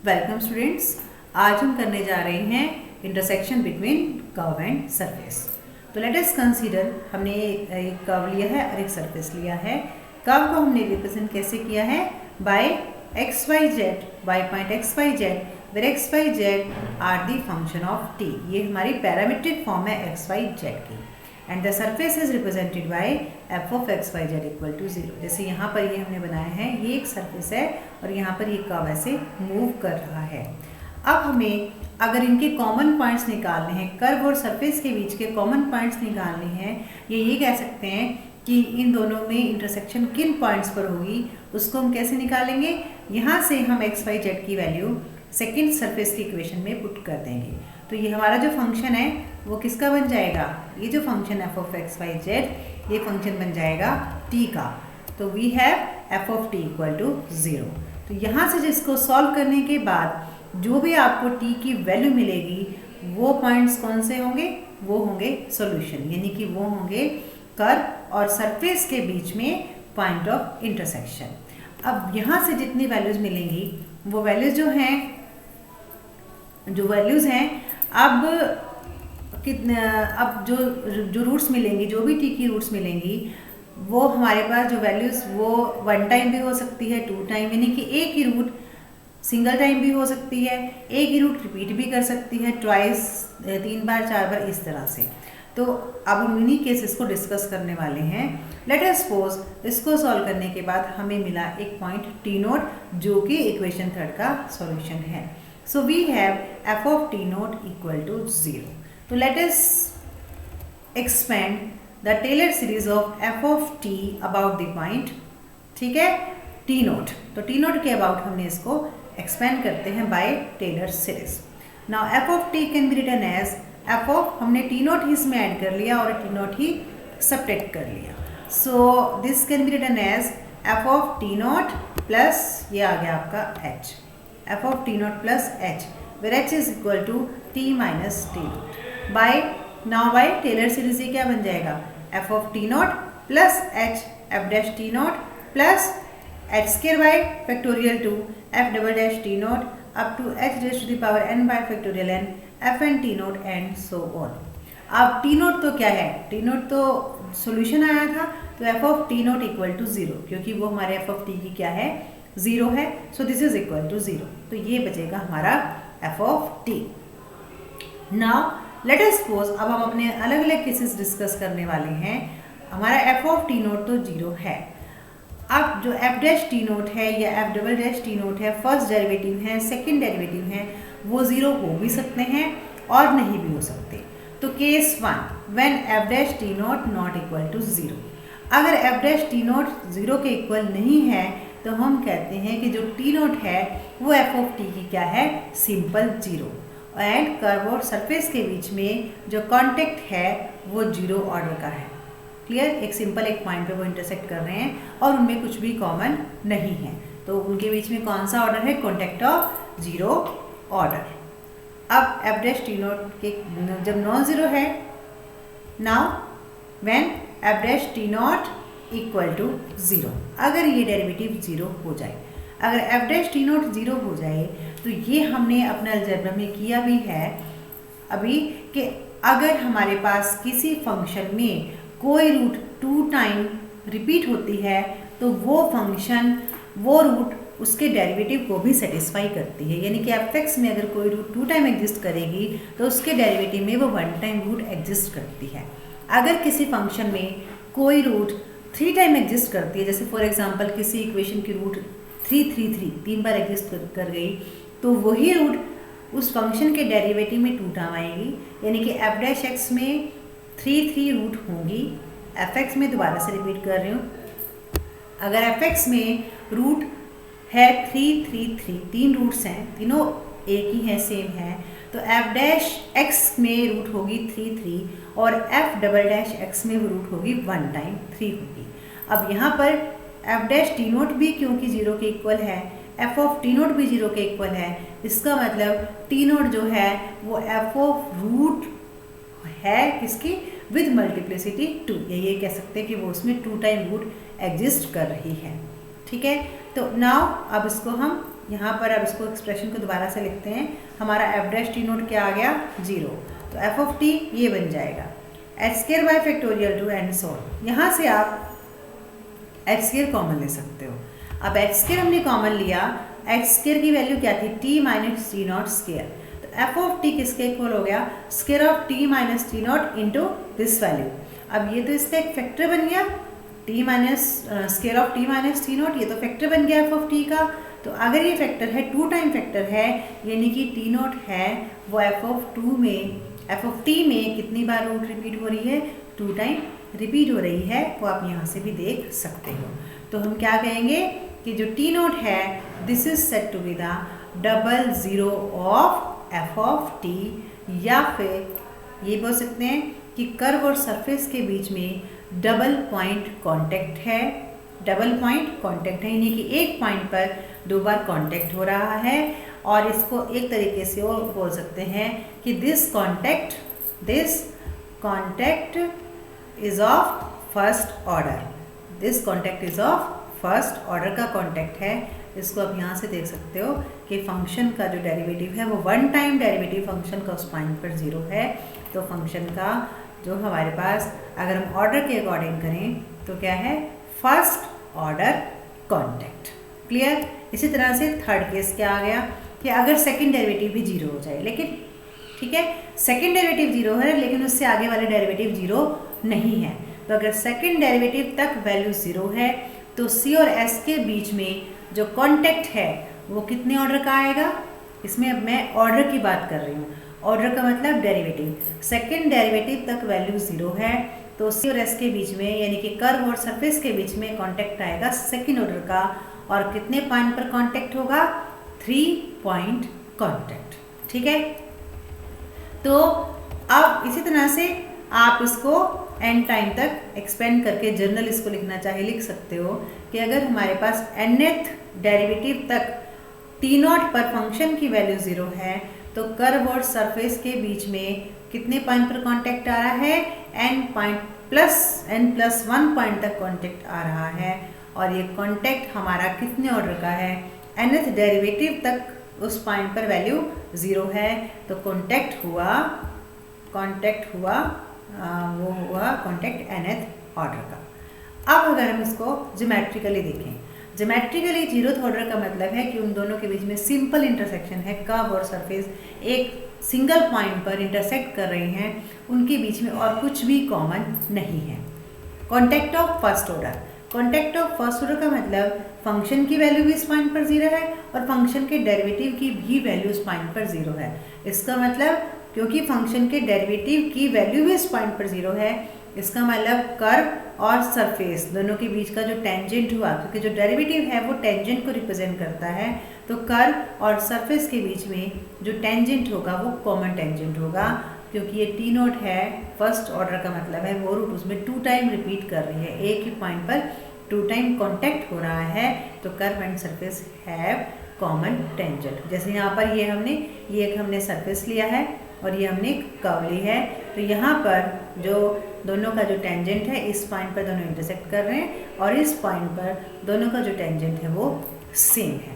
Welcome students. आज हम करने जा रहे हैं intersection between curve and surface. तो लेट अस कंसीडर, हमने एक कर्व लिया है और एक सरफेस लिया है। कर्व को हमने रिप्रेजेंट कैसे किया है? By x Y z, by point x Y z, where x Y z are the function of t. ये हमारी पैरामीट्रिक फॉर्म है एक्स वाई जेड की। And the surface is represented by f of x Y z equal to 0। जैसे यहाँ पर ये हमने बनाया है, ये एक सरफेस है और यहाँ पर ये कर्व ऐसे मूव कर रहा है। अब हमें अगर इनके कॉमन पॉइंट्स निकालने हैं, कर्व और सरफेस के बीच के कॉमन पॉइंट्स निकालने हैं, ये कह सकते हैं कि इन दोनों में इंटरसेक्शन किन पॉइंट्स पर होगी, उसको हम कैसे निकालेंगे? यहाँ से हम एक्स वाई जेड की वैल्यू सेकेंड सरफेस की इक्वेशन में पुट कर देंगे। तो ये हमारा जो फंक्शन है वो किसका बन जाएगा? ये जो function f of x Y z, ये फंक्शन बन जाएगा टी का। तो we have f of t equal to 0। तो यहाँ से जिसको सॉल्व करने के बाद जो भी आपको टी की वैल्यू मिलेगी, वो पॉइंट्स कौन से होंगे? वो होंगे सॉल्यूशन, यानी कि वो होंगे कर्व और सरफेस के बीच में पॉइंट ऑफ इंटरसेक्शन। अब यहाँ से जितनी वैल्यूज मिलेंगी, वो वैल्यूज वैल्यूज हैं अब जो रूट्स मिलेंगी, जो भी टी की रूट्स मिलेंगी, वो हमारे पास जो वैल्यूज वो 1 टाइम भी हो सकती है, 2 टाइम, यानी कि एक ही रूट सिंगल टाइम भी हो सकती है, एक ही रूट रिपीट भी कर सकती है, ट्वाइस, 3 बार 4 बार, इस तरह से। तो अब हम इन्हीं केसेस को डिस्कस करने वाले हैं। लेट अस सपोज इसको सॉल्व करने के बाद हमें मिला एक पॉइंट टी नोट, जो कि इक्वेशन 3 का सॉल्यूशन है। So we have f of t naught equal to 0। तो let us expand the Taylor series of f of t about the point, ठीक है, टी नोट। तो टी नोट के about हमने इसको एक्सपेंड करते हैं by Taylor series. Now f of t can be written as f of, हमने t naught ही इसमें ऐड कर लिया और टी नोट ही सबट्रैक्ट कर लिया। So this can be written as f of t naught plus, ये आ गया आपका h, f of t naught plus h, where h is equal to t minus t naught by, now by Taylor series ये क्या बन जाएगा? F of t naught plus h f dash t naught plus h square by factorial two f double dash t naught up to h raise to the power n by factorial n f n t naught and so on. अब t naught तो क्या है? T naught तो solution आया था, तो f of t naught equal to 0, क्योंकि वो हमारे एफ ऑफ टी की क्या है? 0 है। So this is equal to 0। तो ये बचेगा हमारा f of t. Now let us suppose, अब हम अपने अलग अलग केसेस डिस्कस करने वाले हैं। हमारा एफ ऑफ टी नोट तो 0 है। अब जो एफ डैश टी नोट है या F double dash t naught है, फर्स्ट डेरिवेटिव है, सेकंड डेरिवेटिव है, वो 0 हो भी सकते हैं और नहीं भी हो सकते। तो case 1, when f dash t naught not equal to 0। अगर एफ डैश टी नोट 0 के इक्वल नहीं है, तो हम कहते हैं कि जो टी नोट है वो एफ ऑफ टी की क्या है? सिंपल 0। एंड कर्व और सरफेस के बीच में जो कॉन्टेक्ट है वो 0 ऑर्डर का है। क्लियर? एक सिंपल एक पॉइंट पे वो इंटरसेक्ट कर रहे हैं और उनमें कुछ भी कॉमन नहीं है, तो उनके बीच में कौन सा ऑर्डर है? Contact of 0 order. अब एफ डैश टी नोट के जब नॉन 0 है, now when f dash t naught equal to 0, अगर ये डेरिवेटिव 0 हो जाए, अगर एफ डैश टी नोट 0 हो जाए, तो ये हमने अपने अलजेब्रा में किया भी है अभी, कि अगर हमारे पास किसी फंक्शन में कोई रूट 2 टाइम रिपीट होती है, तो वो फंक्शन वो रूट उसके डेरिवेटिव को भी सेटिस्फाई करती है। यानी कि एफ एक्स में अगर कोई रूट 2 टाइम एग्जिस्ट करेगी, तो उसके डेरिवेटिव में वो 1 टाइम रूट एग्जिस्ट करती है। अगर किसी फंक्शन में कोई रूट 3 टाइम एग्जिस्ट करती है, जैसे फॉर एग्जांपल किसी इक्वेशन की रूट 3 बार एग्जिस्ट कर गई, तो वही रूट उस फंक्शन के डेरिवेटिव में 2 टाइम आएगी। यानी कि एफ डैश एक्स में 3 रूट होंगी, एफ एक्स में दोबारा से रिपीट कर रही हूँ, अगर एफ एक्स में रूट है 3 रूट्स हैं, तीनों एक ही हैं, सेम है, तो एफ डैश एक्स में रूट होगी 3 और एफ डबल डैश एक्स में वो रूट होगी 1 टाइम 3 होगी। अब यहाँ पर एफ डैश टी नोट भी क्योंकि 0 के इक्वल है, एफ ऑफ टी नोट भी 0 के इक्वल है, इसका मतलब टी नोट जो है वो एफ ऑफ रूट है किसकी? विद मल्टीप्लिसिटी 2, या ये कह सकते हैं कि वो उसमें 2 टाइम रूट एग्जिस्ट कर रही है। ठीक है, तो नाउ अब इसको हम यहाँ पर अब इसको एक्सप्रेशन को दोबारा से लिखते हैं। हमारा एफ डैश टी नोट क्या आ गया 0, तो एफ ऑफ टी ये बन जाएगा H square by factorial to and so on. यहाँ से आप एच स्क्वायर कॉमन ले सकते हो। अब एच स्क्वायर हमने कॉमन लिया, एच स्क्वायर की वैल्यू क्या थी T minus T not square, तो एफ ऑफ टी किसके इक्वल हो गया square of T minus T not into this value. अब ये तो इसका एक फैक्टर बन गया, T minus square of T minus T not, ये तो फैक्टर बन गया एफ ऑफ टी का। तो अगर ये फैक्टर है 2 टाइम फैक्टर है, यानी कि टी नॉट है वो एफ ऑफ टी में कितनी बार रूट रिपीट हो रही है 2 टाइम रिपीट हो रही है, वो आप यहाँ से भी देख सकते हो। तो हम क्या कहेंगे कि जो टी नोट है this is set to be the double zero of f of t, या फिर ये बोल सकते हैं कि कर्व और सरफेस के बीच में डबल पॉइंट कांटेक्ट है। डबल पॉइंट कांटेक्ट है यानी कि एक पॉइंट पर 2 बार कांटेक्ट हो रहा है। और इसको एक तरीके से और बोल सकते हैं कि this contact is of first order. This contact is of first order का कॉन्टेक्ट है। इसको आप यहाँ से देख सकते हो कि फंक्शन का जो डेरिवेटिव है वो 1 टाइम डेरिवेटिव फंक्शन का उस पॉइंट पर 0 है। तो फंक्शन का जो हमारे पास अगर हम ऑर्डर के अकॉर्डिंग करें तो क्या है फर्स्ट ऑर्डर कॉन्टेक्ट। क्लियर। इसी तरह से थर्ड केस क्या आ गया कि अगर सेकंड डेरिवेटिव भी 0 हो जाए, लेकिन ठीक है सेकंड डेरिवेटिव 0 है लेकिन उससे आगे वाले डेरिवेटिव 0 नहीं है। तो अगर सेकंड डेरिवेटिव तक वैल्यू 0 है तो सी और एस के बीच में जो कॉन्टेक्ट है वो कितने ऑर्डर का आएगा। इसमें अब मैं ऑर्डर की बात कर रही हूँ। ऑर्डर का मतलब डेरिवेटिव। सेकंड डेरिवेटिव तक वैल्यू 0 है तो सी और एस के बीच में यानी कि कर्व और सरफेस के बीच में कॉन्टेक्ट आएगा सेकंड ऑर्डर का। और कितने पॉइंट पर कॉन्टेक्ट होगा 3 पॉइंट कॉन्टेक्ट। ठीक है। तो अब इसी तरह से आप इसको एंड टाइम तक एक्सपेंड करके जर्नल इसको लिखना चाहे लिख सकते हो कि अगर हमारे पास nth डेरिवेटिव तक टी नॉट पर फंक्शन की वैल्यू 0 है तो कर्व और सरफेस के बीच में कितने पॉइंट पर कांटेक्ट आ रहा है n+1 पॉइंट तक कांटेक्ट आ रहा है। और ये कांटेक्ट हमारा कितने ऑर्डर का है nth डेरिवेटिव तक उस पॉइंट पर वैल्यू 0 है तो कांटेक्ट हुआ वो हुआ कांटेक्ट nth ऑर्डर का। अब अगर हम इसको ज्योमेट्रिकली देखें, ज्योमेट्रिकली 0th ऑर्डर का मतलब है कि उन दोनों के बीच में सिंपल इंटरसेक्शन है। कर्व और सरफेस एक सिंगल पॉइंट पर इंटरसेक्ट कर रहे हैं, उनके बीच में और कुछ भी कॉमन नहीं है। Contact of first order, contact of first order का मतलब फंक्शन की वैल्यू भी इस पॉइंट पर 0 है और फंक्शन के डेरिवेटिव की भी वैल्यू इस पॉइंट पर 0 है। इसका मतलब क्योंकि फंक्शन के डेरिवेटिव की वैल्यू भी इस पॉइंट पर 0 है, इसका मतलब कर्व और सरफेस दोनों के बीच का जो टेंजेंट हुआ, क्योंकि जो डेरिवेटिव है वो टेंजेंट को रिप्रेजेंट करता है, तो कर्व और सरफेस के बीच में जो टेंजेंट होगा वो कॉमन टेंजेंट होगा। क्योंकि ये टी नोट है फर्स्ट ऑर्डर का मतलब है वो रूट उसमें 2 टाइम रिपीट कर रही है, एक ही पॉइंट पर 2 टाइम कॉन्टेक्ट हो रहा है, तो curve and surface have common tangent. जैसे यहाँ पर ये हमने सरफेस लिया है और ये हमने कर्व ली है, तो यहाँ पर जो दोनों का जो टेंजेंट है इस पॉइंट पर दोनों इंटरसेक्ट कर रहे हैं और इस पॉइंट पर दोनों का जो टेंजेंट है वो सेम है।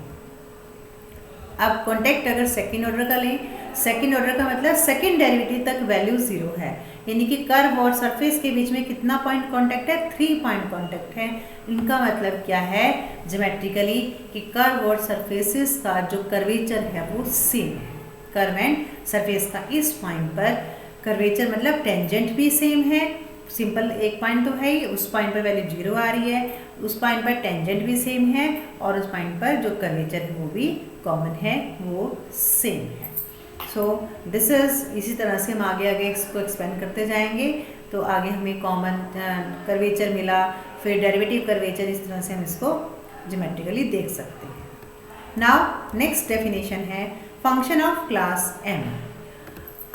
अब कॉन्टेक्ट अगर सेकंड ऑर्डर का लें, सेकंड ऑर्डर का मतलब सेकंड डेरिवेटिव तक वैल्यू 0 है, यानी कि कर्व और सरफेस के बीच में कितना पॉइंट कॉन्टेक्ट है 3 पॉइंट कॉन्टेक्ट है। इनका मतलब क्या है ज्योमेट्रिकली कि कर्व और सरफेसेस का जो कर्वेचर है वो सेम है। कर्व एंड सरफेस का इस पॉइंट पर कर्वेचर मतलब टेंजेंट भी सेम है, सिंपल एक पॉइंट तो है ही, उस पॉइंट पर वैल्यू 0 आ रही है, उस पॉइंट पर टेंजेंट भी सेम है और उस पॉइंट पर जो कर्वेचर है वो भी कॉमन है, वो सेम है। सो दिस इज, इसी तरह से हम आगे इसको एक्सपेंड करते जाएंगे तो आगे हमें कॉमन कर्वेचर मिला, फिर डेरिवेटिव कर्वेचर, इस तरह से हम इसको ज्योमेट्रिकली देख सकते हैं। नाउ नेक्स्ट डेफिनेशन है फंक्शन ऑफ क्लास m।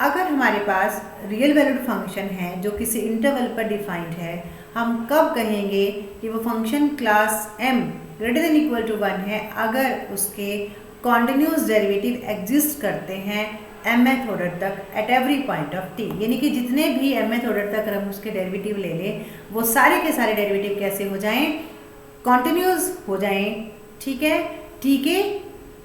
अगर हमारे पास रियल वैल्यूड फंक्शन है जो किसी इंटरवल पर डिफाइंड है, हम कब कहेंगे कि वो function class m greater than equal to 1 है अगर उसके कॉन्टिन्यूस डेरिवेटिव एग्जिस्ट करते हैं mth ऑर्डर तक at every point of t। यानी कि जितने भी mth ऑर्डर तक हम उसके डेरिवेटिव ले लें वो सारे के सारे डेरिवेटिव कैसे हो जाएं, कॉन्टिन्यूस हो जाएं, ठीक है, t के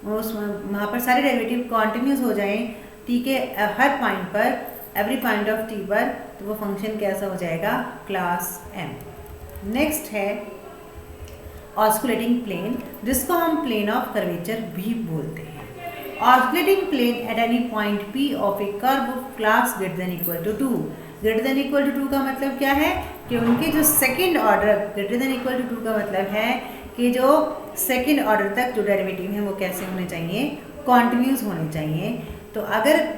उस वहाँ पर सारे डेरिवेटिव कॉन्टिन्यूस हो जाएं टी के हर पॉइंट पर, एवरी पॉइंट ऑफ टी पर, तो वो फंक्शन कैसा हो जाएगा, क्लास एम। नेक्स्ट है ऑस्कुलेटिंग प्लेन, जिसको हम प्लेन ऑफ कर्वेचर भी बोलते हैं। Osculating plane at any point p of a curve class greater than equal to 2। Greater than equal to 2 का मतलब क्या है कि उनके जो second order, greater than equal to 2 का मतलब है कि जो सेकंड ऑर्डर तक जो डेरिवेटिव हैं वो कैसे होने चाहिए, कॉन्टिन्यूस होने चाहिए। तो अगर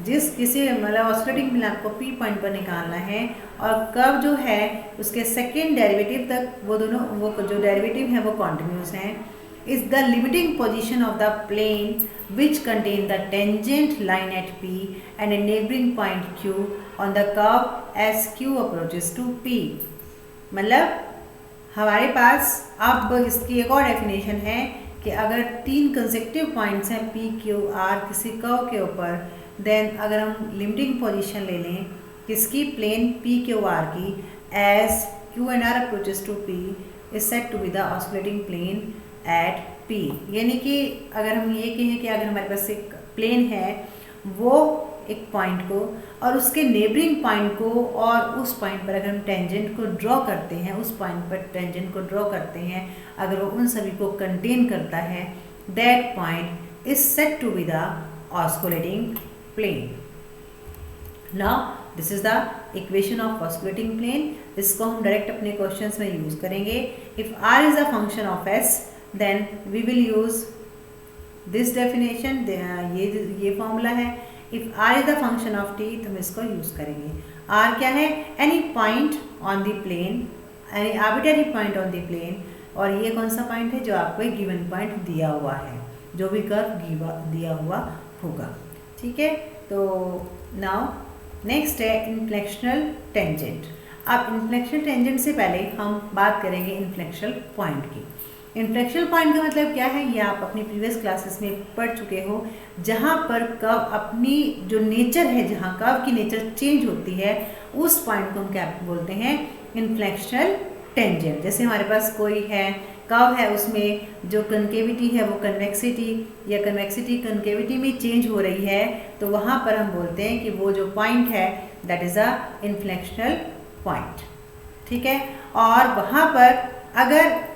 जिस किसी मतलब ऑस्कुलेटिंग प्लेन आपको पी पॉइंट पर निकालना है और कर्व जो है उसके सेकंड डेरिवेटिव तक वो दोनों, वो जो डेरिवेटिव है वो कॉन्टिन्यूस हैं, is the limiting position of the plane which contain the tangent line at P and a neighboring point Q on the curve as Q approaches to P। मतलब हमारे पास अब इसकी एक और डेफिनेशन है कि अगर 3 कंसेक्टिव पॉइंट्स हैं P Q R किसी कर्व के ऊपर, देन अगर हम लिमिटिंग पोजीशन ले लें किसकी, प्लेन P Q R की, as Q and R approaches to P is said to be the oscillating plane at P। यानी कि अगर हम ये कहें कि अगर हमारे पास एक प्लेन है वो एक पॉइंट को और उसके नेबरिंग पॉइंट को और उस पॉइंट पर अगर हम टेंजेंट को ड्रॉ करते हैं, उस पॉइंट पर टेंजेंट को ड्रॉ करते हैं, अगर वो उन सभी को कंटेन करता है, that point is said to be the osculating plane. Now this is the equation of osculating plane. इसको हम डायरेक्ट अपने क्वेश्चंस में यूज करेंगे। If r is a function of s then we will use this definition, ये formula है। if r is the function of t तो हम इसको यूज करेंगे। r क्या है, any point on the plane, any arbitrary point on the plane, और ये कौन सा पॉइंट है, जो आपको एक गिवन पॉइंट दिया हुआ है, जो भी कर्व दिया हुआ होगा, ठीक है। तो नाउ नेक्स्ट है इन्फ्लेक्शनल टेंजेंट। अब इन्फ्लेक्शनल टेंजेंट से पहले हम बात करेंगे इन्फ्लेक्शनल पॉइंट की। इन्फ्लेक्शनल पॉइंट का मतलब क्या है, ये आप अपनी प्रीवियस क्लासेस में पढ़ चुके हो, जहाँ पर कर्व अपनी जो नेचर है, जहाँ कर्व की नेचर चेंज होती है, उस पॉइंट को हम क्या बोलते हैं, इन्फ्लेक्शनल टेंजेंट। जैसे हमारे पास कोई है कर्व है, उसमें जो कन्केविटी है वो कन्वेक्सिटी या कन्वेक्सिटी कन्केविटी में चेंज हो रही है, तो वहाँ पर हम बोलते हैं कि वो जो पॉइंट है दैट इज़ अ इन्फ्लेक्शनल पॉइंट, ठीक है। और वहाँ पर अगर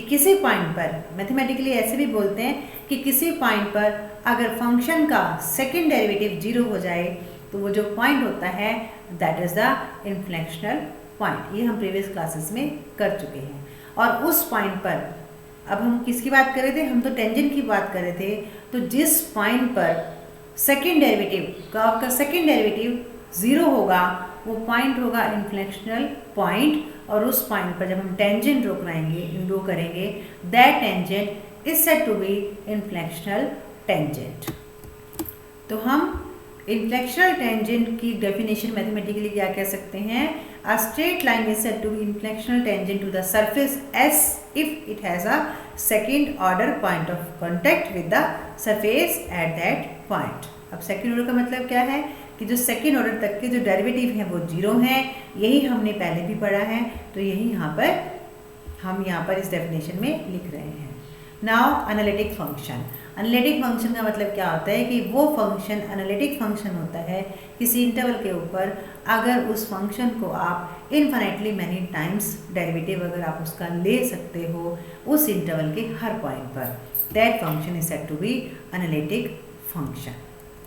किसी पॉइंट पर, मैथमेटिकली ऐसे भी बोलते हैं कि किसी पॉइंट पर अगर फंक्शन का सेकंड डेरिवेटिव 0 हो जाए तो वो जो पॉइंट होता है दैट इज़ द इन्फ्लेक्शनल पॉइंट। ये हम प्रीवियस क्लासेस में कर चुके हैं। और उस पॉइंट पर अब हम किसकी बात कर रहे थे, हम तो टेंजेंट की बात कर रहे थे। तो जिस पॉइंट पर सेकंड डेरिवेटिव, कर्व का सेकंड डेरिवेटिव 0 होगा, वो पॉइंट होगा इन्फ्लेक्शनल पॉइंट। और उस पॉइंट पर जब हम टेंजेंट ड्रॉ करेंगे that tangent is said to be inflectional tangent. तो हम इन्फ्लेक्शनल टेंजेंट की डेफिनेशन मैथमेटिकली क्या कह सकते हैं, a straight line is said to be inflectional tangent to the surface S if it has a second order point of contact with the surface at that point. अब second order का मतलब क्या है कि जो सेकेंड ऑर्डर तक के जो डेरिवेटिव हैं वो 0 हैं, यही हमने पहले भी पढ़ा है, तो यही हम यहाँ पर इस डेफिनेशन में लिख रहे हैं। Now analytic function. Analytic function का मतलब क्या होता है कि वो फंक्शन एनालिटिक फंक्शन होता है किसी इंटरवल के ऊपर, अगर उस फंक्शन को आप इनफाइनाइटली मैनी टाइम्स डेरिवेटिव अगर आप उसका ले सकते हो उस इंटरवल के हर पॉइंट पर, that function is said to be analytic function,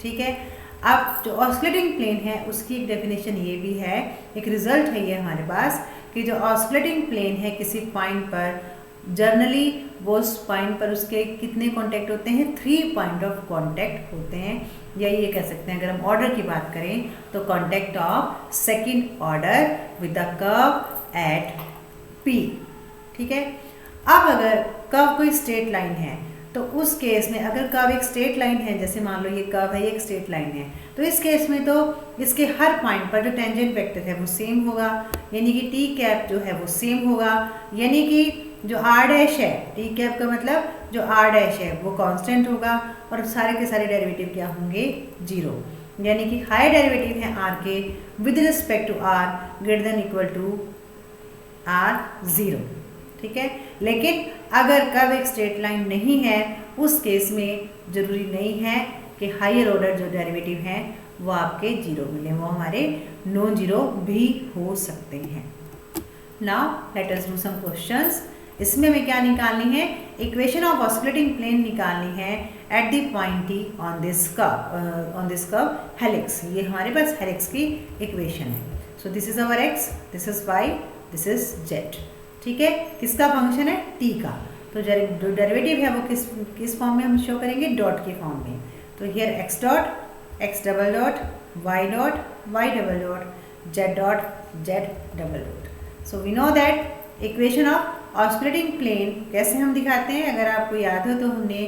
ठीक है। अब जो ऑस्कुलेटिंग प्लेन है उसकी एक डेफिनेशन ये भी है, एक रिजल्ट है ये हमारे पास, कि जो ऑस्कुलेटिंग प्लेन है किसी पॉइंट पर, जनरली वो उस पॉइंट पर उसके कितने कॉन्टैक्ट होते हैं, 3 पॉइंट ऑफ कॉन्टैक्ट होते हैं, या ये कह सकते हैं अगर हम ऑर्डर की बात करें तो contact of second order with the curve at P, ठीक है। अब अगर कर्व कोई स्ट्रेट लाइन है तो उस केस में अगर कर्व एक स्ट्रेट लाइन है, जैसे मान लो ये कर्व है, ये एक स्ट्रेट लाइन है, तो इस केस में तो इसके हर पॉइंट पर जो टेंजेंट वेक्टर है वो सेम होगा, यानी कि टी कैप जो है वो सेम होगा, यानी कि जो आर डैश है, टी कैप का मतलब जो आर डैश है वो कांस्टेंट होगा और सारे के सारे डेरिवेटिव क्या होंगे, 0, यानी कि हायर डेरिवेटिव है आर के with respect to r greater than equal to r 0, ठीक है। लेकिन अगर कर्व एक स्ट्रेट लाइन नहीं है उस केस में ज़रूरी नहीं है कि हायर ऑर्डर जो डेरिवेटिव हैं वो आपके जीरो मिले, वो हमारे नॉन जीरो भी हो सकते हैं। Now let us do some questions. इसमें हमें क्या निकालनी है, इक्वेशन ऑफ ऑस्कुलेटिंग प्लेन निकालनी है at the point t on this curve helix. ये हमारे पास हेलिक्स की इक्वेशन है। So this is our x, this is y, this is z. ठीक है, किसका फंक्शन है, टी का। तो जो डेरिवेटिव है वो किस फॉर्म में हम शो करेंगे, डॉट के फॉर्म में। तो here x dot, x double dot, y dot, y double dot, z dot, z double dot. So we know that equation of osculating plane कैसे हम दिखाते हैं। अगर आपको याद हो तो हमने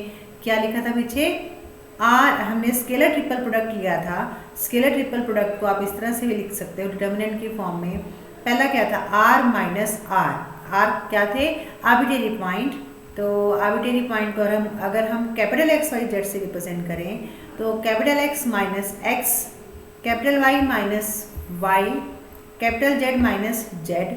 क्या लिखा था पीछे, हमने स्केलर ट्रिपल प्रोडक्ट लिया था। स्केलर ट्रिपल प्रोडक्ट को आप इस तरह से भी लिख सकते हो डिटर्मिनेंट के फॉर्म में। पहला क्या था, आर माइनस आर। आर क्या थे, आर्बिट्रेरी पॉइंट। तो आर्बिट्रेरी पॉइंट को अगर हम कैपिटल एक्स वाई जेड से रिप्रेजेंट करें तो capital X minus x, capital Y minus y, capital Z minus z.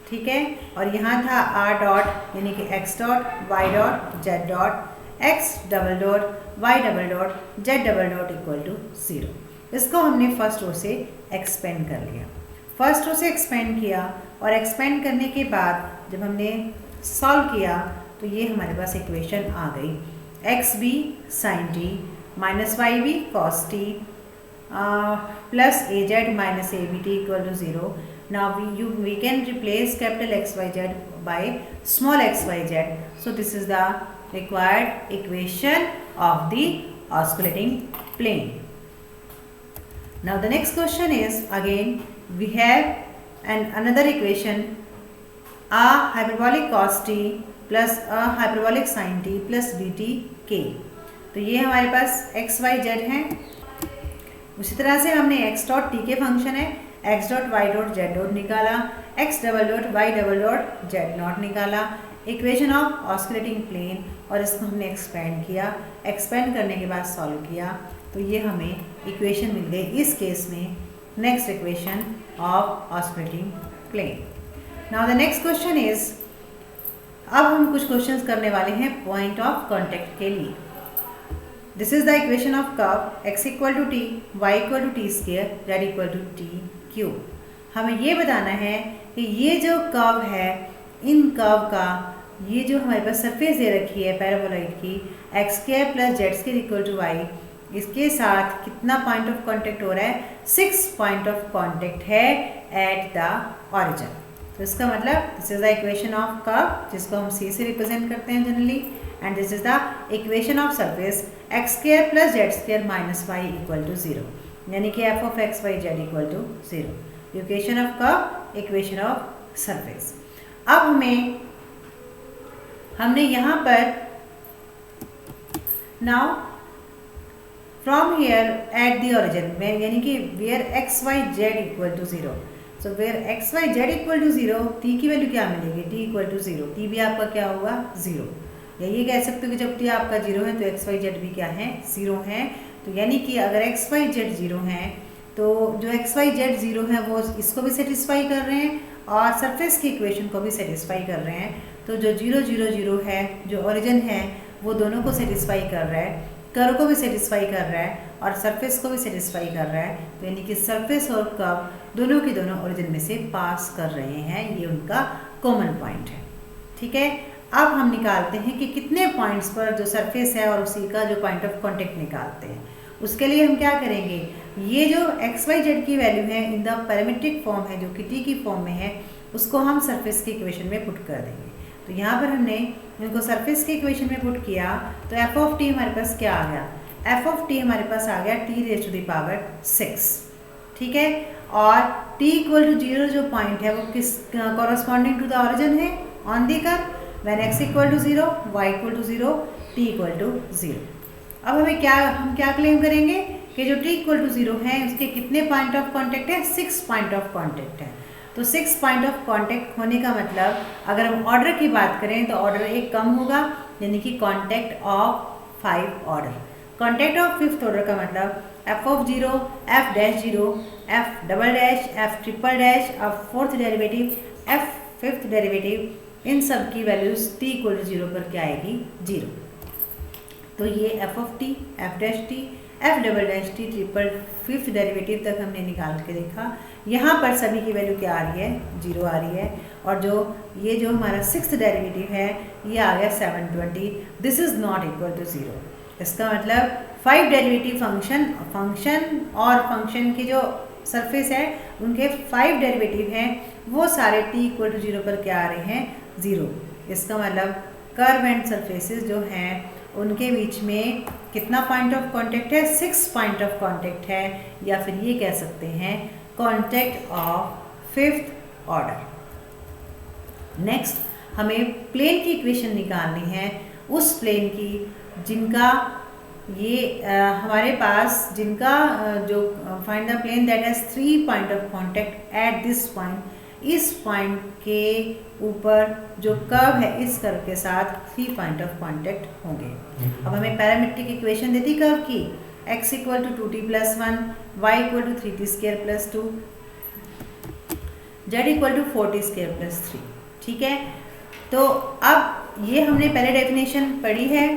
ठीक है, और यहाँ था आर डॉट यानी कि x dot, y dot, z dot, x double dot, y double dot, z double dot equal to 0। इसको हमने first row से एक्सपेंड कर लिया। फर्स्ट रो से एक्सपेंड किया और एक्सपेंड करने के बाद जब हमने सॉल्व किया तो ये हमारे पास इक्वेशन आ गई, x b sine t minus y b cos t plus a z minus a b t equal to 0। Now we can replace capital XYZ by small xyz. So this is the required equation of the osculating plane. Now the next question is, again we have another equation, a hyperbolic cos t plus a hyperbolic sin t plus dt k। तो ये हमारे पास x y z है। उसी तरह से हमने x dot t के function है, x dot y dot z dot निकाला, x double dot y double dot z dot निकाला, इक्वेशन ऑफ ऑस्कुलेटिंग प्लेन, और इसको हमने एक्सपेंड किया। एक्सपेंड करने के बाद सॉल्व किया तो ये हमें इक्वेशन मिल गई इस केस में, next equation of osculating plane. Now the next question is, अब हम कुछ क्वेश्चंस करने वाले हैं पॉइंट ऑफ कॉन्टेक्ट के लिए। This is the equation of curve x equal to t, y equal to t square, z equal to t cube. हमें ये बताना है कि ये जो कर्व है, इन कर्व का ये जो हमारे पास सरफेस दे रखी है पैराबोलॉइड की, x square plus z square equal to y, इसके साथ कितना पॉइंट ऑफ कांटेक्ट हो रहा है, 6 पॉइंट ऑफ कांटेक्ट है एट द ऑरिजिन। तो इसका मतलब this is the equation of curve जिसको हम सी से रिप्रेजेंट करते हैं generally, and this is the equation of surface x square plus z square minus y equal to 0, यानी कि f of x Y z equal to 0। Equation of curve, equation of surface. अब हमने यहाँ पर now from here at the origin में, यानी कि where x Y z equal to 0, so where x Y z equal to 0, t की value क्या मिलेगी, टी इक्वल टू 0। टी भी आपका क्या होगा, 0। या ये कह सकते हो कि जब टी आपका 0 है तो एक्स वाई जेड भी क्या है, 0 है। तो यानी कि अगर एक्स वाई जेड 0 है तो जो एक्स वाई जेड 0 है वो इसको भी सेटिस्फाई कर रहे हैं और सरफेस की इक्वेशन को भी सेटिस्फाई कर रहे हैं। तो जो 0 0 0 है, जो ओरिजिन है, वो दोनों को सेटिस्फाई कर रहा है, कर्व को भी सेटिस्फाई कर रहा है और सरफेस को भी सेटिस्फाई कर रहा है। तो यानी कि सरफेस और कर्व दोनों के दोनों ओरिजिन में से पास कर रहे हैं, ये उनका कॉमन पॉइंट है। ठीक है, अब हम निकालते हैं कि कितने पॉइंट्स पर जो सरफेस है और उसी का जो पॉइंट ऑफ कांटेक्ट निकालते हैं। उसके लिए हम क्या करेंगे, ये जो एक्स वाई जेड की वैल्यू है इन द पैरामीट्रिक फॉर्म है, जो कि टी की फॉर्म में है, उसको हम सरफेस की इक्वेशन में पुट कर देंगे। तो यहाँ पर हमने इनको सरफेस की इक्वेशन में पुट किया तो एफ ऑफ टी हमारे पास क्या आ गया, एफ ऑफ टी हमारे पास आ गया t raise to the power 6। ठीक है, और टी इक्वल टू 0 जो पॉइंट है वो किस कॉरस्पॉन्डिंग टू द ऑरिजिन है on the curve, when x equal to 0, y equal to 0, t equal to 0। अब हम क्या क्लेम करेंगे कि जो t इक्वल टू 0 है उसके कितने पॉइंट ऑफ कांटेक्ट है, 6 पॉइंट ऑफ कांटेक्ट है। तो 6 पॉइंट ऑफ कांटेक्ट होने का मतलब अगर हम ऑर्डर की बात करें तो ऑर्डर एक कम होगा, यानी कि contact of 5 order. Contact of 5th order का मतलब f of 0, f dash 0, f double dash, f triple dash, f 4th derivative, f 5th derivative, इन सब की वैल्यूज t इक्वल टू 0 पर क्या आएगी, 0। तो ये F of T, f dash T, F double dash T, triple fifth derivative तक हमने निकाल के देखा। यहाँ पर सभी की वैल्यू क्या आ रही है, 0 आ रही है। और ये जो हमारा सिक्स्थ डेरिवेटिव है ये आ गया 720, this is not equal to 0। इसका मतलब 5 डेरिवेटिव फंक्शन और फंक्शन की जो सरफेस है उनके 5 डेरिवेटिव हैं, वो सारे t इक्वल टू 0 पर क्या आ रहे हैं, 0। इसका मतलब कर्व एंड सरफेसेस जो हैं उनके बीच में कितना पॉइंट ऑफ कांटेक्ट है, 6 पॉइंट ऑफ कांटेक्ट है, या फिर ये कह सकते हैं contact of 5th order. Next हमें प्लेन की इक्वेशन निकालनी है, उस प्लेन की जिनका हमारे पास जिनका जो find the plane that has 3 point of contact at this point, इस पॉइंट के ऊपर जो कर्व है इस कर्व के साथ 3 पॉइंट ऑफ कांटेक्ट होंगे। अब हमें पैरामेट्रिक इक्वेशन देती कर्व की, x equal to 2t plus 1, y equal to 3t square plus 2, z equal to 4t square plus 3। ठीक है, तो अब ये हमने पहले डेफिनेशन पढ़ी है।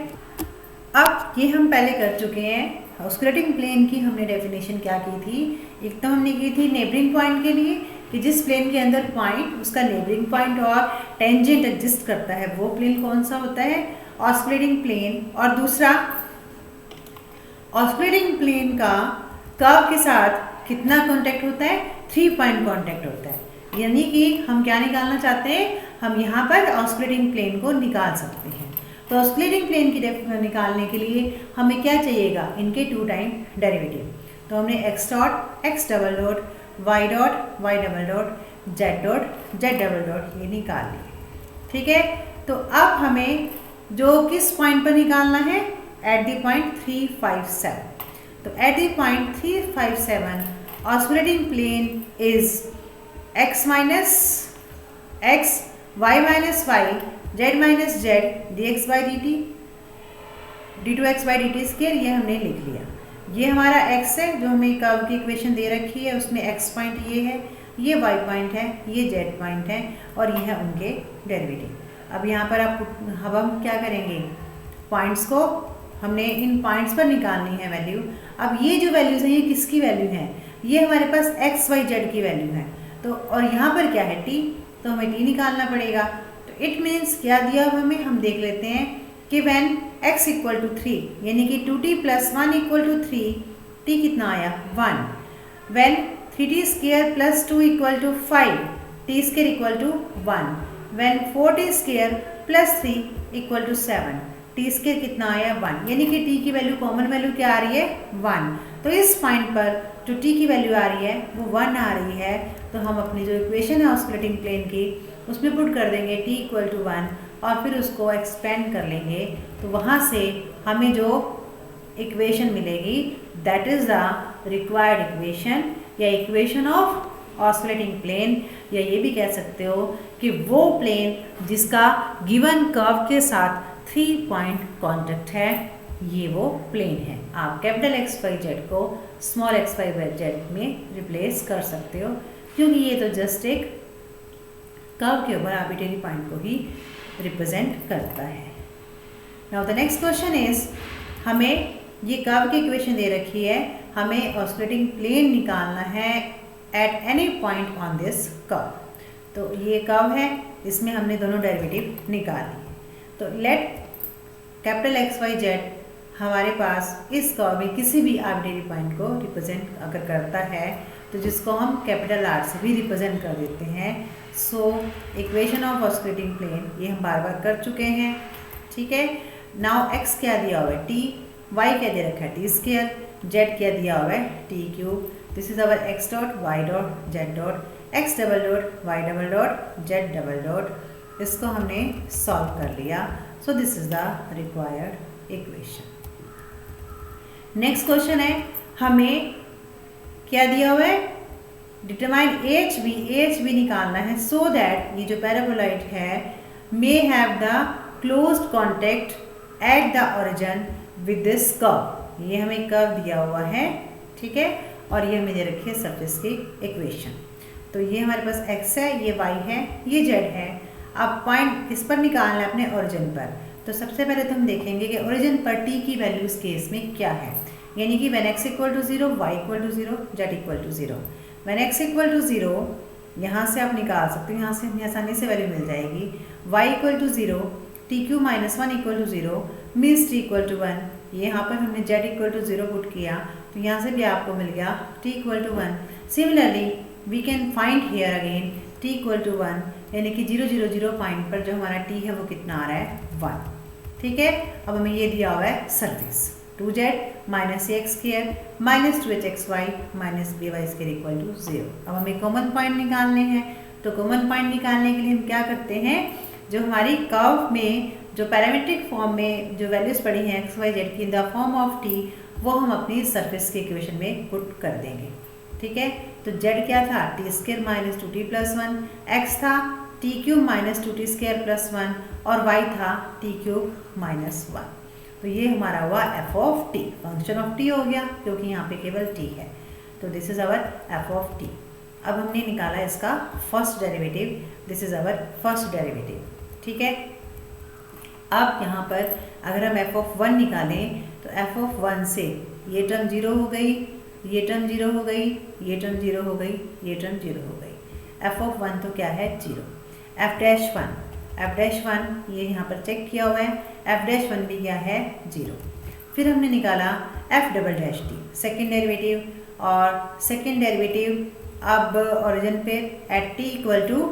अब ये हम पहले कर चुके हैं। ऑस्कुलेटिंग प्लेन की हमने डेफिनेशन क्या की थी, एक तो हमने की थी नेबरिंग पॉइंट के लिए कि जिस प्लेन के अंदर पॉइंट उसका नेबरिंग पॉइंट और टेंजेंट एग्जिस्ट करता है वो प्लेन कौन सा होता है, ऑस्कुलेटिंग प्लेन। और दूसरा ऑस्कुलेटिंग प्लेन का कर्व के साथ कितना कांटेक्ट होता है, 3 पॉइंट कांटेक्ट होता है। यानी कि हम क्या निकालना चाहते हैं, हम यहाँ पर ऑस्कुलेटिंग प्लेन को निकाल सकते हैं। तो ऑस्कुलेटिंग प्लेन की निकालने के लिए हमें क्या चाहिएगा, इनके 2 टाइम डेरिवेटिव। तो हमने x dot x double dot y dot y double dot z double dot ये निकाल लिए। ठीक है, तो अब हमें जो किस पॉइंट पर निकालना है, एट द पॉइंट 357। तो at the point 357 osculating plane is x minus x, y minus y, z minus z, dx by dt, d2x by dt square, ये हमने लिख लिया। ये हमारा x है जो हमें कर्व की इक्वेशन दे रखी है, उसमें x पॉइंट ये है, ये y पॉइंट है, ये z पॉइंट है, और ये है उनके डेरिवेटिव। अब यहाँ पर अब हम क्या करेंगे, पॉइंट्स को हमने इन पॉइंट्स पर निकालनी है वैल्यू। अब ये जो वैल्यूज़ हैं ये किसकी वैल्यू हैं, ये हमारे पास x y z की वैल्यू है। तो और यहाँ पर क्या है t, तो हमें t निकालना पड़ेगा। तो इट मीन्स क्या दिया हमें, हम देख लेते हैं कि व्हेन x इक्वल टू 3 यानी कि 2t plus 1 equal to 3, t कितना आया 1। When 3t square plus 2 equal to 5, t square equal to 1। When 4t square plus 3 equal to 7, t square कितना आया 1। यानी कि t की वैल्यू कॉमन वैल्यू क्या आ रही है 1। तो इस पॉइंट पर जो t की वैल्यू आ रही है वो 1 आ रही है। तो हम अपनी जो इक्वेशन है ऑस्कुलेटिंग प्लेन की उसमें पुट कर देंगे t इक्वल टू 1 और फिर उसको एक्सपेंड कर लेंगे। तो वहाँ से हमें जो इक्वेशन मिलेगी that is the required equation या इक्वेशन ऑफ ऑस्कुलेटिंग प्लेन, या ये भी कह सकते हो कि वो प्लेन जिसका गिवन कर्व के साथ 3 पॉइंट कांटेक्ट है, ये वो प्लेन है। आप कैपिटल x y z को स्मॉल x y z में रिप्लेस कर सकते हो, क्योंकि ये तो जस्ट एक कर्व के ऊपर आर्बिट्रेरी पॉइंट को ही रिप्रेजेंट करता है। Now the next question is, हमें ये कर्व की इक्वेशन दे रखी है, हमें ऑस्कुलेटिंग प्लेन निकालना है eight any point on this curve. तो ये कर्व है, इसमें हमने दोनों डेरिवेटिव निकाल लिए। तो let capital x y z हमारे पास इस कर्व में किसी भी आर्बिट्रेरी पॉइंट को रिप्रेजेंट अगर करता है तो जिसको हम कैपिटल R से भी रिप्रेजेंट कर देते हैं। So equation of osculating plane ये हम बार बार कर चुके हैं। ठीक है, नाउ x क्या दिया हुआ है t, y क्या दे रखा है t स्क्वायर, z क्या दिया हुआ है t cube. This is our x dot y dot z dot x double dot y double dot z double dot. इसको हमने सॉल्व कर लिया। So this is the required equation. Next question है, हमें क्या दिया हुआ है, डिटरमाइन एच बी निकालना है सो दैट ये जो पैराबोलॉइड है may have the closed contact eight the origin with this curve. ये हमें कर्व दिया हुआ है, ठीक है, और ये हमें दे रखी है सरफेस की इक्वेशन। तो ये हमारे पास x है, ये y है, ये z है। अब पॉइंट किस पर निकालना है, अपने ओरिजिन पर। तो सबसे पहले तो हम देखेंगे कि ओरिजिन पर t की वैल्यू इस केस में क्या है, यानी कि when x equal to 0, y equal to 0, z equal to 0। When x equal to 0 यहाँ से आप निकाल सकते हो, यहाँ से आसानी से वैल्यू मिल जाएगी। y equal to 0, tq minus 1 equal to 0 means t equal to 1। ये यहाँ पर हमने z इक्वल टू 0 पुट किया तो यहाँ से भी आपको मिल गया t equal to 1। Similarly we can find here again t equal to 1, यानी कि 0 0 0 पॉइंट पर जो हमारा t है वो कितना आ रहा है 1। ठीक है, अब हमें ये दिया हुआ है surface 2z minus ax square minus 2hxy minus by square equal to 0। अब हमें कॉमन पॉइंट निकालने हैं, तो कॉमन पॉइंट निकालने के लिए हम क्या करते हैं, जो हमारी कर्व में जो पैरामीट्रिक फॉर्म में जो वैल्यूज पड़ी हैं एक्स वाई जेड की in the form of T, वो हम अपनी सरफेस के इक्वेशन में पुट कर देंगे। ठीक है, तो z क्या था T square minus 2t plus 1, x था T cube minus 2t square plus 1 और y था टी क्यूब माइनस 1। तो ये हमारा हुआ F of T, function of T हो गया क्योंकि यहाँ पे केवल t है। तो this is our F of T. अब हमने निकाला इसका first derivative, this is our first derivative. ठीक है, अब यहाँ पर अगर हम एफ ऑफ 1 निकालें तो एफ ऑफ 1 से ये टर्म 0 हो गई, ये टर्म 0 हो गई, ये टर्म 0 हो गई, ये टर्म 0 हो गई। एफ ऑफ 1 तो क्या है 0। एफ डैश 1 ये यहाँ पर चेक किया हुआ है, एफ डैश 1 भी क्या है 0। फिर हमने निकाला F double dash T second derivative, और सेकेंड डेरिवेटिव अब ओरिजिन पे एट टी इक्वल टू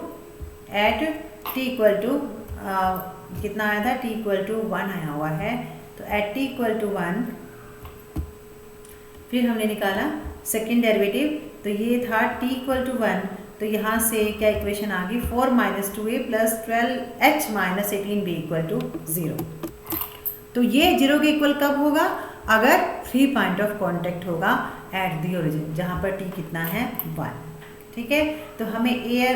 कितना आया था, t इक्वल टू 1 आया हुआ है। तो एट t इक्वल टू 1 फिर हमने निकाला सेकेंड डेरिवेटिव, तो ये था t इक्वल टू 1, तो यहाँ से क्या इक्वेशन आ गई 4 minus 2a plus 12h minus 18b equal to 0। तो ये 0 के इक्वल कब होगा, अगर फ्री पॉइंट ऑफ कॉन्टेक्ट होगा एट दी ओरिजिन, जहाँ पर t कितना है 1। ठीक है, तो हमें a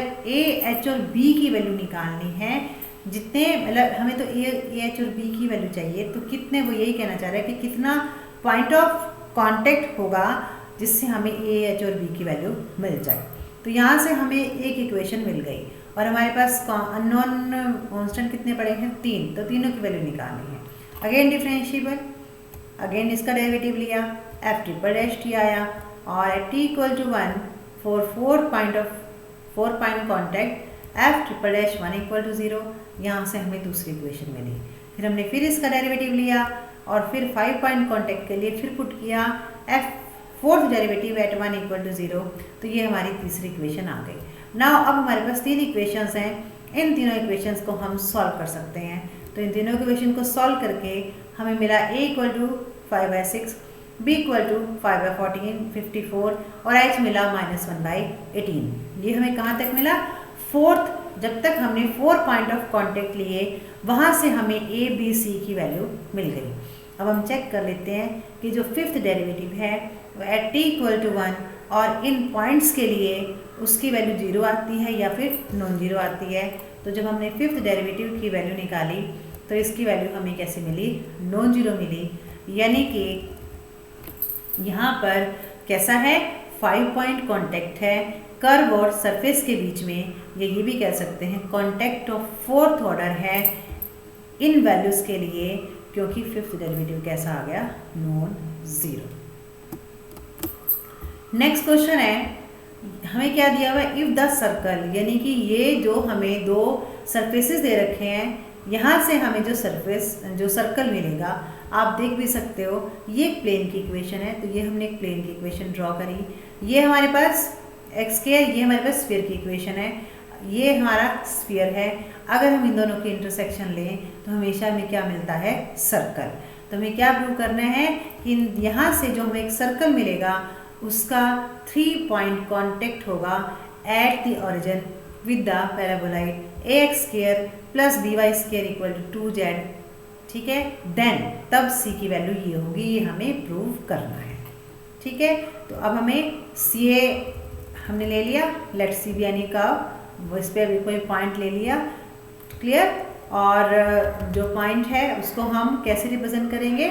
h और b की वैल्यू निकालनी है, जितने मतलब हमें तो ए एच और बी की वैल्यू चाहिए, तो कितने, वो यही कहना चाह रहा है कि कितना पॉइंट ऑफ कांटेक्ट होगा जिससे हमें ए एच और बी की वैल्यू मिल जाए। तो यहाँ से हमें एक इक्वेशन मिल गई और हमारे पास अननोन कांस्टेंट कितने पड़े हैं 3, तो तीनों की वैल्यू निकालनी है। अगेन डिफरेंशिएबल, अगेन इसका डेरिवेटिव लिया, एफ ट्रिपल डैश टी आया और at t equal to 1 for 4 point contact f triple dash 1 equal to 0। यहाँ से हमें दूसरी इक्वेशन मिली। फिर हमने फिर इसका डेरिवेटिव लिया और फिर 5 पॉइंट कॉन्टैक्ट के लिए फिर पुट किया f fourth derivative at 1 equal to 0। तो ये हमारी तीसरी इक्वेशन आ गई। नाउ अब हमारे पास 3 इक्वेशंस हैं, इन तीनों इक्वेशंस को हम सॉल्व कर सकते हैं। तो इन तीनों इक्वेशन को सॉल्व करके हमें मिला a equal to 5/6, b equal to 5/14 54 और h मिला -1/18। ये हमें कहाँ तक मिला, फोर्थ, जब तक हमने 4 पॉइंट ऑफ कांटेक्ट लिए वहाँ से हमें a b c की वैल्यू मिल गई। अब हम चेक कर लेते हैं कि जो फिफ्थ डेरिवेटिव है वो एट t इक्वल टू 1 और इन पॉइंट्स के लिए उसकी वैल्यू 0 आती है या फिर नॉन जीरो आती है। तो जब हमने फिफ्थ डेरिवेटिव की वैल्यू निकाली तो इसकी वैल्यू हमें कैसे मिली, नॉन जीरो मिली। यानी कि यहाँ पर कैसा है, 5 पॉइंट कॉन्टेक्ट है कर्व और सरफेस के बीच में, ये भी कह सकते हैं कॉन्टेक्ट ऑफ फोर्थ ऑर्डर है इन वैल्यूज के लिए, क्योंकि फिफ्थ डेरिवेटिव कैसा आ गया, नॉन जीरो। नेक्स्ट क्वेश्चन है, हमें क्या दिया हुआ है, इफ द सर्कल, यानी कि ये जो हमें 2 सरफेसेस दे रखे हैं, यहाँ से हमें जो सर्कल मिलेगा, आप देख भी सकते हो ये एक प्लेन की इक्वेशन है। तो ये हमने एक प्लेन की इक्वेशन ड्रॉ करी, ये हमारे पास एक्स स्क्वायर, ये हमारे पास स्फीयर की इक्वेशन है, ये हमारा स्फीयर है। अगर हम इन दोनों की इंटरसेक्शन लें तो हमेशा हमें क्या मिलता है, सर्कल। तो हमें क्या प्रूव करना है कि यहाँ से जो हमें एक सर्कल मिलेगा उसका 3 पॉइंट कॉन्टेक्ट होगा at the origin with the paraboloid ax square plus by square equal to 2z। ठीक है, देन तब c की वैल्यू ये होगी, ये हमें प्रूव करना है। ठीक है, तो अब हमें CA हमने ले लिया, लेट सी बी यानी का इस पर अभी कोई पॉइंट ले लिया, क्लियर। और जो पॉइंट है उसको हम कैसे रिप्रेजेंट करेंगे,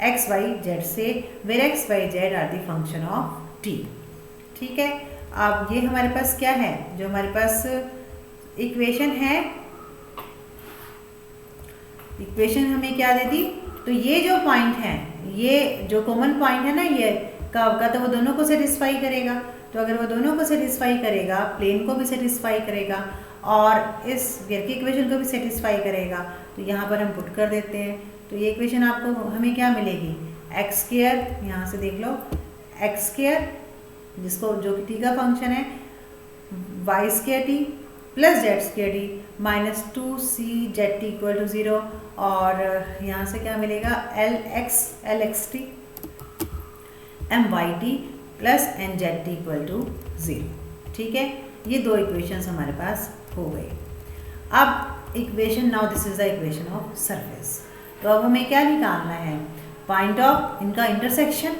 एक्स वाई जेड से, where x Y z are the function of t. ठीक है, अब ये हमारे पास क्या है, जो हमारे पास इक्वेशन है इक्वेशन हमें क्या दे दी, तो ये जो पॉइंट है, ये जो कॉमन पॉइंट है ना ये कर्व का, तो वो दोनों को सेटिस्फाई करेगा। तो अगर वो दोनों को सेटिस्फाई करेगा, प्लेन को भी सेटिस्फाई करेगा और इस गियर की इक्वेशन को भी सेटिस्फाई करेगा, तो यहाँ पर हम पुट कर देते हैं। तो ये इक्वेशन आपको हमें क्या मिलेगी, एक्स स्क्वायर, यहाँ से देख लो एक्स स्क्वायर जिसको जो कि टी का फंक्शन है, y square t plus z square t minus 2c z t equal to 0, और यहाँ से क्या मिलेगा, l x t m y t plus n z t equal to 0। ठीक है, ये दो इक्वेशंस हमारे पास हो गई। अब equation, now this is the equation of surface. तो अब हमें क्या निकालना है, पॉइंट ऑफ इनका इंटरसेक्शन।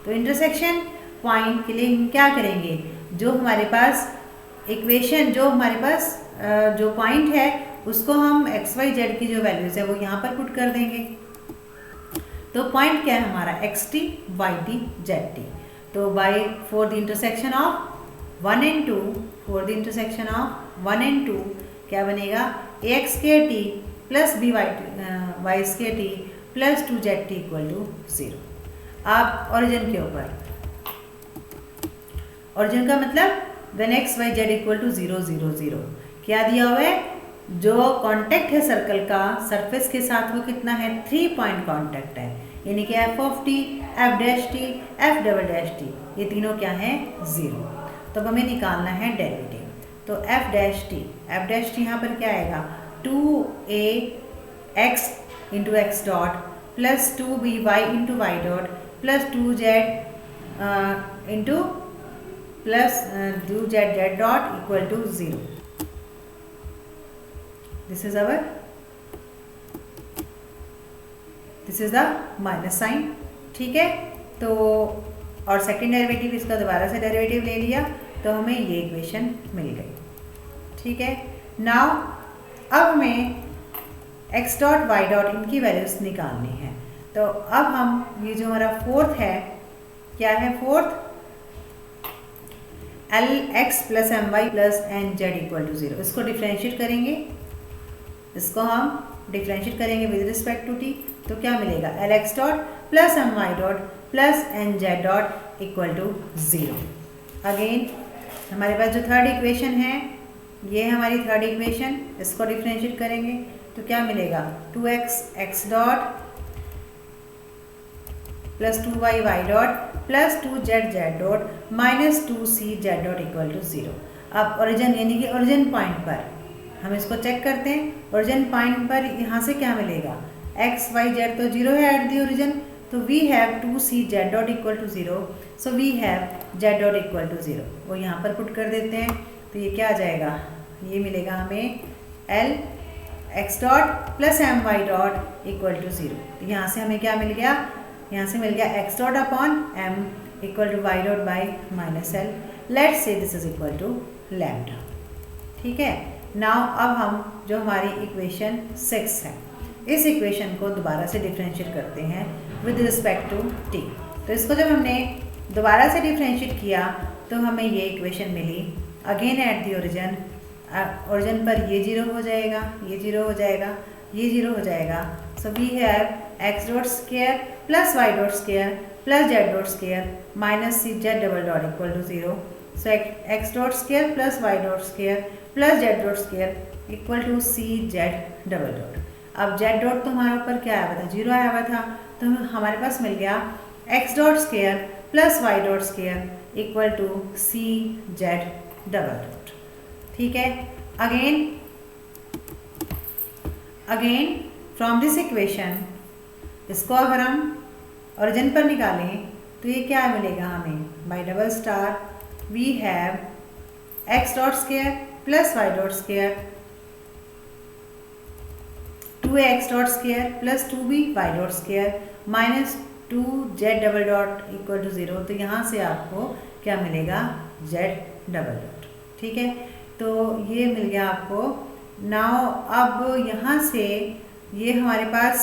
तो इंटरसेक्शन पॉइंट के लिए हम क्या करेंगे, जो हमारे पास इक्वेशन, जो हमारे पास जो पॉइंट है उसको हम एक्स वाई जेड की जो वैल्यूज है वो यहाँ पर पुट कर देंगे। तो पॉइंट क्या है हमारा, x t y t z t. तो by for the intersection of 1 and 2, for the intersection of 1 and 2 क्या बनेगा, a x square t plus b y square t plus 2 z t equal to 0। आप origin के ऊपर, origin का मतलब when x Y z equal to 0 0 0 क्या दिया हुआ है, जो कांटेक्ट है सर्कल का सरफेस के साथ वो कितना है, 3 पॉइंट कांटेक्ट है, यानी कि f of T, f dash T, F double dash T, ये तीनों क्या है 0। तो अब हमें निकालना है डेरिवेटिव। तो एफ डैश टी यहाँ पर क्या आएगा, 2a x into x dot plus 2b y into y dot plus 2z into plus 2z z dot equal to 0। This is the minus sign. ठीक है, तो और सेकेंड डेरिवेटिव इसका दोबारा से डेरिवेटिव ले लिया तो हमें ये इक्वेशन मिल गई। ठीक है, नाउ अब हमें x डॉट वाई डॉट इनकी वैल्यूज निकालनी है। तो अब हम ये जो हमारा फोर्थ है, क्या है fourth, l x plus m y plus n z equal to 0, इसको डिफ्रेंशिएट करेंगे, इसको हम डिफ्रेंशिएट करेंगे विद रिस्पेक्ट टू टी। तो क्या मिलेगा, l x dot plus m y dot plus n z dot equal to 0। Again हमारे पास जो थर्ड इक्वेशन है, ये है हमारी थर्ड इक्वेशन, इसको डिफ्रेंशिएट करेंगे तो क्या मिलेगा, 2x x dot plus 2y y dot plus 2z z dot minus 2c z dot equal to 0। अब ओरिजिन यानी कि ओरिजिन पॉइंट पर हम इसको चेक करते हैं। ओरिजिन पॉइंट पर यहाँ से क्या मिलेगा, x y z तो 0 है एट दी ओरिजिन, तो we have 2c z dot equal to 0, so we have z dot equal to 0, वो यहाँ पर पुट कर देते हैं। तो ये क्या आ जाएगा, ये मिलेगा हमें l x dot plus m y dot equal to 0। तो यहाँ से हमें क्या मिल गया, यहाँ से मिल गया x dot upon m equal to y dot by minus l, let's say this is equal to lambda. ठीक है, नाउ अब हम जो हमारी इक्वेशन 6 है, इस इक्वेशन को दोबारा से डिफ्रेंशिएट करते हैं विद रिस्पेक्ट टू टी। तो इसको जब हमने दोबारा से डिफ्रेंशिएट किया तो हमें ये इक्वेशन मिली, again at the origin, origin पर ये 0 हो जाएगा, ये 0 हो जाएगा, ये 0 हो जाएगा। So we have x dot square plus y dot square plus z dot square minus c z double dot equal to 0। So x dot square plus y dot square plus z dot square equal to c z double dot. अब z dot तो हमारे ऊपर क्या आया हुआ था, 0 आया हुआ था, तो हमारे पास मिल गया x dot square plus y dot square equal to c z double dot. ठीक है, अगेन फ्रॉम दिस इक्वेशन, इसको अगर हम ओरिजिन पर निकालें तो ये क्या मिलेगा हमें, by double star we have x dot square plus y dot square 2x dot square plus 2b y dot square minus 2z double dot equal to 0। तो यहाँ से आपको क्या मिलेगा, z डबल डॉट। ठीक है, तो ये मिल गया आपको। नाउ अब यहाँ से ये हमारे पास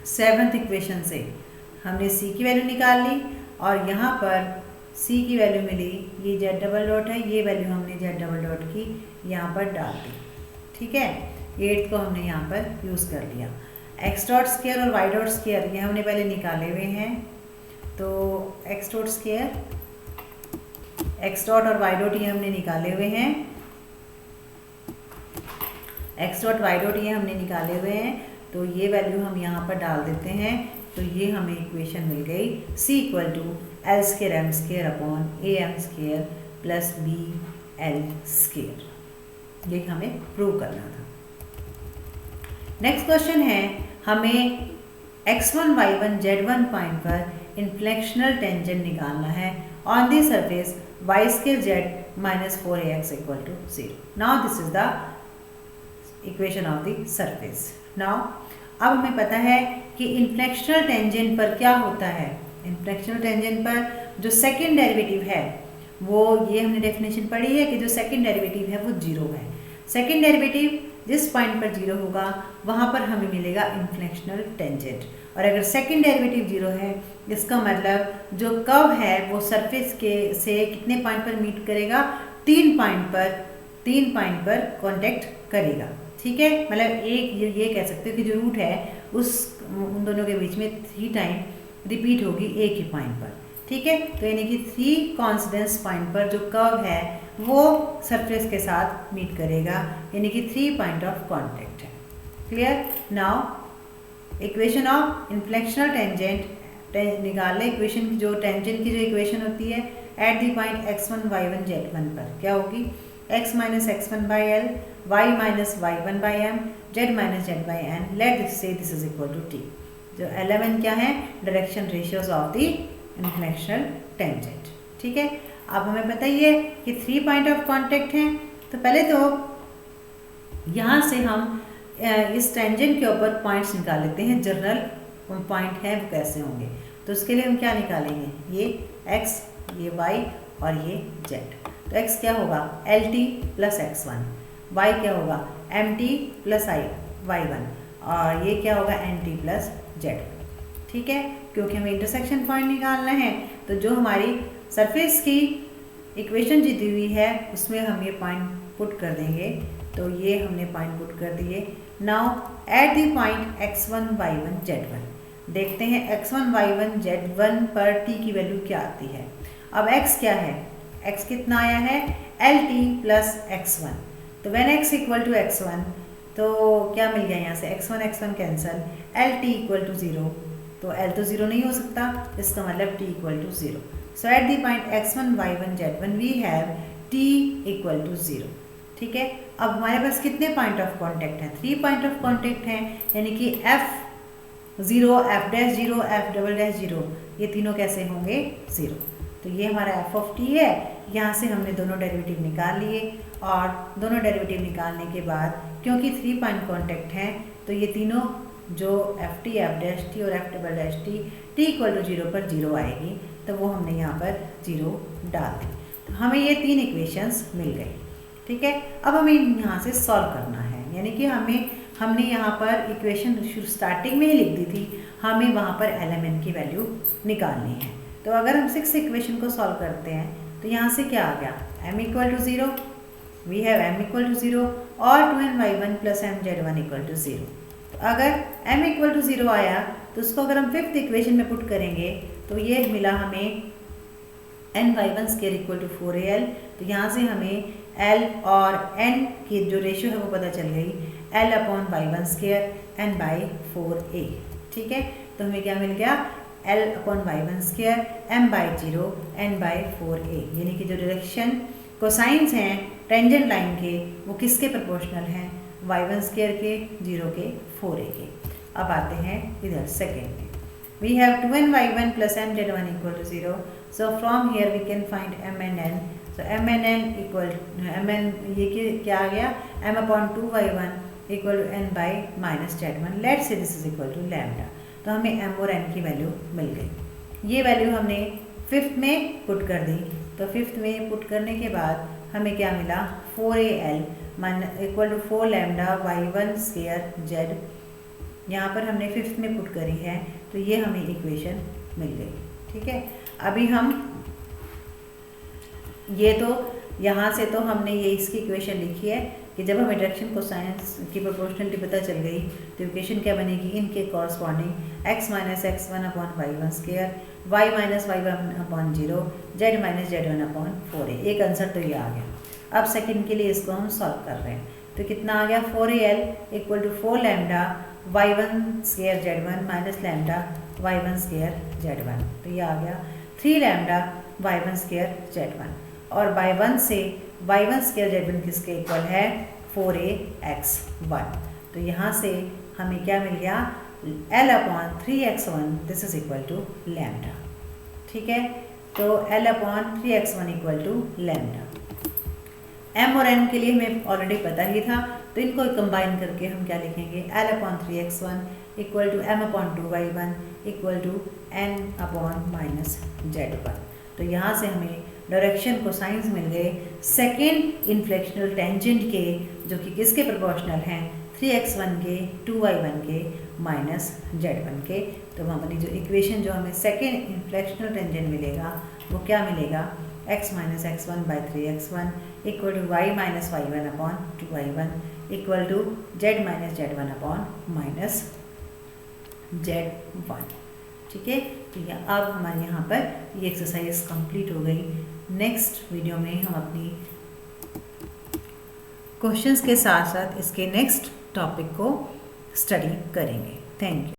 7th इक्वेशन से हमने c की वैल्यू निकाल ली और यहाँ पर c की वैल्यू मिली, ये z डबल डॉट है, ये वैल्यू हमने z डबल डॉट की यहाँ पर डाल दी। ठीक है, 8 को हमने यहाँ पर यूज़ कर लिया। एक्स डॉट स्क्वायर और वाई डॉट स्क्वायर ये हमने पहले निकाले हुए हैं, तो x dot square, x dot और वाई डॉट ये हमने निकाले हुए हैं, एक्स डॉट वाई डॉट ये हमने निकाले हुए हैं। तो ये वैल्यू हम यहाँ पर डाल देते हैं, तो ये हमें इक्वेशन मिल गई C equal to l square m square upon a m square plus b l square. ये हमें प्रूव करना था। नेक्स्ट क्वेश्चन है, हमें x1 y1 z1 पॉइंट पर इन्फ्लेक्शनल टेंजेंट निकालना है on the surface y square z minus 4ax equal to 0। Now this is the equation of the surface. Now अब हमें पता है कि इन्फ्लेक्शनल टेंजेंट पर क्या होता है। इन्फ्लेक्शनल टेंजेंट पर जो सेकंड डेरिवेटिव है वो, ये हमने डेफिनेशन पढ़ी है कि जो सेकंड डेरिवेटिव है वो 0 है। सेकंड डेरिवेटिव जिस पॉइंट पर 0 होगा वहाँ पर हमें मिलेगा इन्फ्लेक्शनल टेंजेंट। और अगर सेकंड डेरिवेटिव 0 है, इसका मतलब जो कर्व है वो सरफेस के से कितने पॉइंट पर मीट करेगा, 3 पॉइंट पर कॉन्टेक्ट करेगा। ठीक है, मतलब एक ये कह सकते हो कि जो रूट है उन दोनों के बीच में 3 टाइम रिपीट होगी एक ही पॉइंट पर। ठीक है, तो यानी कि 3 कॉन्सिडेंस पॉइंट पर जो कर्व है वो सरफेस के साथ मीट करेगा, यानी कि 3 पॉइंट ऑफ कॉन्टेक्ट है। Clear. Now equation of inflectional tangent निकालने, इक्वेशन जो टेंजेंट की जो इक्वेशन होती है at the point x1 y1 z1 पर क्या होगी, x minus x1 by l, y minus y1 by m, z minus z by n. Let say this is equal to t। जो LMN क्या है, direction ratios of the inflectional tangent. ठीक है, अब हमें बताइए कि 3 पॉइंट ऑफ कॉन्टेक्ट हैं। तो पहले तो यहाँ से हम इस टेंजेंट के ऊपर पॉइंट्स निकाल लेते हैं, जनरल पॉइंट है वो कैसे होंगे। तो उसके लिए हम क्या निकालेंगे, ये x, ये y और ये z। तो x क्या होगा LT प्लस x1, y क्या होगा MT प्लस y1 और ये क्या होगा NT प्लस z। ठीक है, क्योंकि हमें इंटरसेक्शन पॉइंट निकालना है, तो जो हमारी सरफेस की इक्वेशन जीती हुई है उसमें हम ये पॉइंट पुट कर देंगे। तो ये हमने पॉइंट पुट कर दिए। Now at the point x1 y1 z1 देखते हैं x1 y1 z1 पर t की वैल्यू क्या आती है। अब x क्या है, x कितना आया है LT प्लस x1। तो when x equal to x1 तो क्या मिल गया यहाँ से, x1 cancel, LT equal to 0। तो L तो 0 नहीं हो सकता, इसका मतलब T equal to 0। So at the point x1 y1 z1 we have T equal to 0। ठीक है, अब हमारे पास कितने पॉइंट ऑफ कॉन्टेक्ट हैं, 3 पॉइंट ऑफ कॉन्टेक्ट हैं, यानी कि F0, F dash 0, F double dash 0, ये तीनों कैसे होंगे 0। तो ये हमारा एफ ऑफ टी है। यहाँ से हमने दोनों डेरिवेटिव निकाल लिए और दोनों डेरिवेटिव निकालने के बाद क्योंकि 3 पॉइंट कॉन्टेक्ट हैं तो ये तीनों जो f t, f dash t और f double dash t, t equal to 0 पर 0 आएगी, तो वो हमने यहाँ पर 0 डाल दी। तो हमें ये 3 इक्वेशंस मिल गई। ठीक है, अब हमें यहाँ से सॉल्व करना है, यानी कि हमने यहाँ पर इक्वेशन स्टार्टिंग में ही लिख दी थी, हमें वहाँ पर LMN की वैल्यू निकालनी है। तो अगर हम 6 इक्वेशन को सॉल्व करते हैं तो यहाँ से क्या आ गया, m equal to 0, we have m equal to 0 और 2ny1 plus mz1 equal to 0। तो अगर m इक्वल टू 0 आया तो उसको अगर हम 5th इक्वेशन में पुट करेंगे तो ये मिला हमें ny1 square equal to 4al। तो यहाँ से हमें l और n की जो रेशियो है वो पता चल गई, l upon y1 square n by 4a। ठीक है, तो हमें क्या मिल गया, l upon y1 square m by 0 n by 4a, यानी कि जो डायरेक्शन कोसाइंस हैं टेंजेंट लाइन के वो किसके प्रोपोर्शनल हैं, y1 स्क्वायर के, 0 के, 4a के। अब आते हैं इधर सेकेंड में, we have 2ny1 plus mz1 equal to 0। So from here we can find m and n। So m and n equal mn, ये क्या आ गया, m upon 2y1 equal to n by minus z1। Let say this is equal to lambda. तो हमें m और n की value मिल गई। ये वैल्यू हमने 5th में पुट कर दी। तो 5th में पुट करने के बाद हमें क्या मिला, 4al equal to 4 lambda y1 square z। यहाँ पर हमने 5th में पुट करी है, तो ये हमें इक्वेशन मिल गई। ठीक है, अभी हम ये तो यहाँ से तो हमने ये इसकी इक्वेशन लिखी है, कि जब हमें डायरेक्शन कोसाइंस की प्रोपोर्शनलिटी पता चल गई तो इक्वेशन क्या बनेगी, इनके corresponding x minus x one upon y one square, y minus y one upon zero, z minus z one upon 4a। एक आंसर तो ये आ गया। अब सेकंड के लिए इसको हम सॉल्व कर रहे हैं, तो कितना आ गया 4al equal to 4 lambda y one square z one minus lambda y one square z one, तो ये आ गया 3 lambda y one square z one, और बाई वन से y one square z one किसके इक्वल है 4ax1। तो यहाँ से हमें क्या मिल गया l upon 3x1 this is equal to lambda. ठीक है, तो l upon 3x1 equal to lambda. m और n के लिए हमें ऑलरेडी पता ही था, तो इनको कंबाइन करके हम क्या लिखेंगे l upon 3x1 equal to m upon 2y1 equal to n upon minus z1। तो यहाँ से हमें डायरेक्शन कोसाइंस मिल गए सेकेंड इन्फ्लेक्शनल टेंजेंट के, जो कि किसके प्रोपोर्शनल हैं 3x1 के 2y1 के माइनस z1 के। तो वहाँ अपनी जो इक्वेशन जो हमें सेकेंड इन्फ्लेक्शनल टेंजेंट मिलेगा वो क्या मिलेगा, x minus x1 by 3x1 equal to y minus y one upon 2y1 equal to z minus z1 upon minus z1। ठीक है, तो अब हमारे यहाँ पर ये एक्सरसाइज कंप्लीट हो गई। नेक्स्ट वीडियो में हम अपनी क्वेश्चंस के साथ साथ इसके नेक्स्ट टॉपिक को स्टडी करेंगे। Thank you.